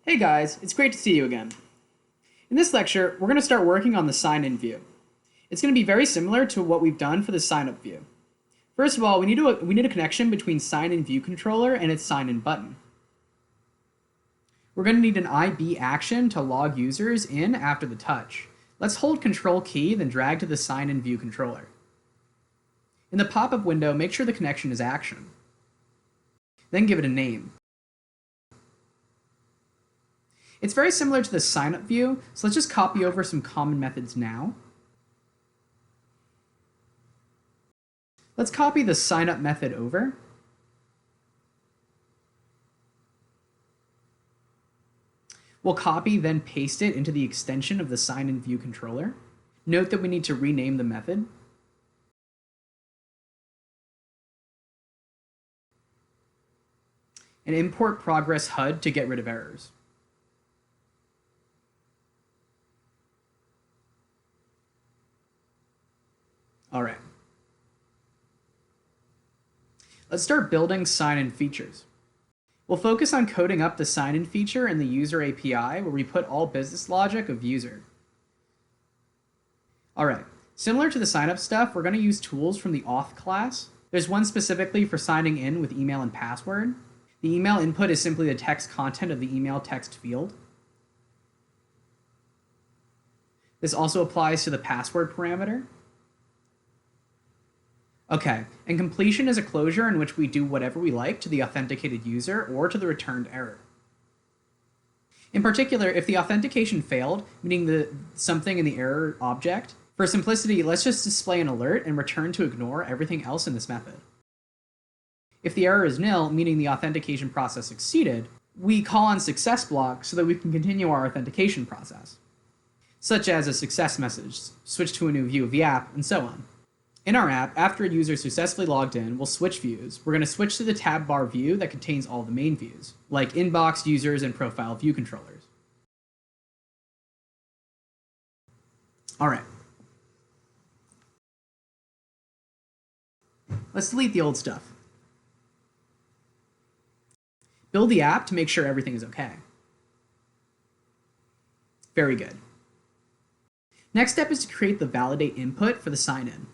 Hey guys, it's great to see you again. In this lecture, we're going to start working on the sign-in view. It's going to be very similar to what we've done for the sign-up view. First of all, we need a connection between sign-in view controller and its sign-in button. We're going to need an IB action to log users in after the touch. Let's hold Control key, then drag to the sign-in view controller. In the pop-up window, make sure the connection is action. Then give it a name. It's very similar to the sign-up view, so let's just copy over some common methods now. Let's copy the sign-up method over. We'll copy, then paste it into the extension of the sign-in view controller. Note that we need to rename the method. And import progress HUD to get rid of errors. All right. Let's start building sign-in features. We'll focus on coding up the sign-in feature in the user API where we put all business logic of user. All right. Similar to the sign-up stuff, we're going to use tools from the auth class. There's one specifically for signing in with email and password. The email input is simply the text content of the email text field. This also applies to the password parameter. Okay, and completion is a closure in which we do whatever we like to the authenticated user or to the returned error. In particular, if the authentication failed, meaning something in the error object, for simplicity, let's just display an alert and return to ignore everything else in this method. If the error is nil, meaning the authentication process succeeded, we call on success block so that we can continue our authentication process, such as a success message, switch to a new view of the app, and so on. In our app, after a user successfully logged in, we'll switch views. We're going to switch to the tab bar view that contains all the main views, like inbox, users, and profile view controllers. All right. Let's delete the old stuff. Build the app to make sure everything is okay. Very good. Next step is to create the validate input for the sign-in.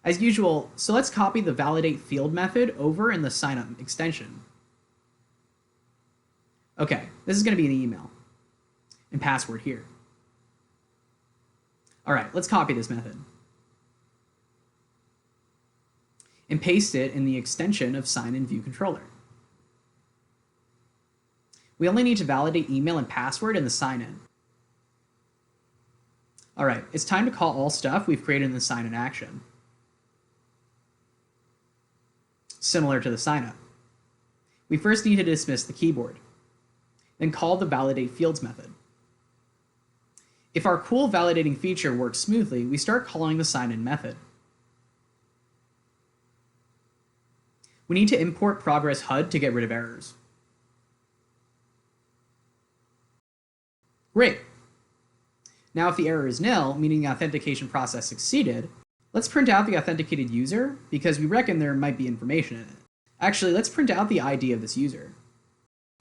As usual, so let's copy the validate field method over in the signup extension. Okay, this is going to be an email and password here. All right, let's copy this method and paste it in the extension of sign-in view controller. We only need to validate email and password in the sign-in. All right, it's time to call all stuff we've created in the sign-in action. Similar to the signup. We first need to dismiss the keyboard, then call the validate fields method. If our cool validating feature works smoothly, we start calling the sign-in method. We need to import progress HUD to get rid of errors. Great. Now if the error is nil, meaning the authentication process succeeded, let's print out the authenticated user because we reckon there might be information in it. Actually, let's print out the ID of this user.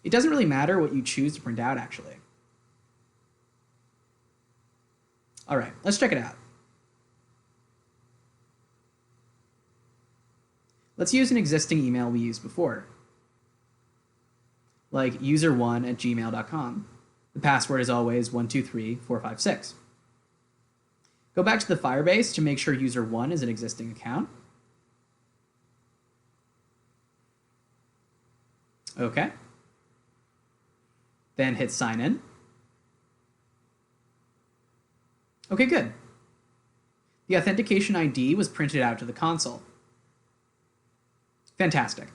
It doesn't really matter what you choose to print out, actually. All right, let's check it out. Let's use an existing email we used before, like user1@gmail.com. The password is always 123456. Go back to the Firebase to make sure user1 is an existing account. Okay. Then hit sign in. Okay, good. The authentication ID was printed out to the console. Fantastic.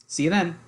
See you then.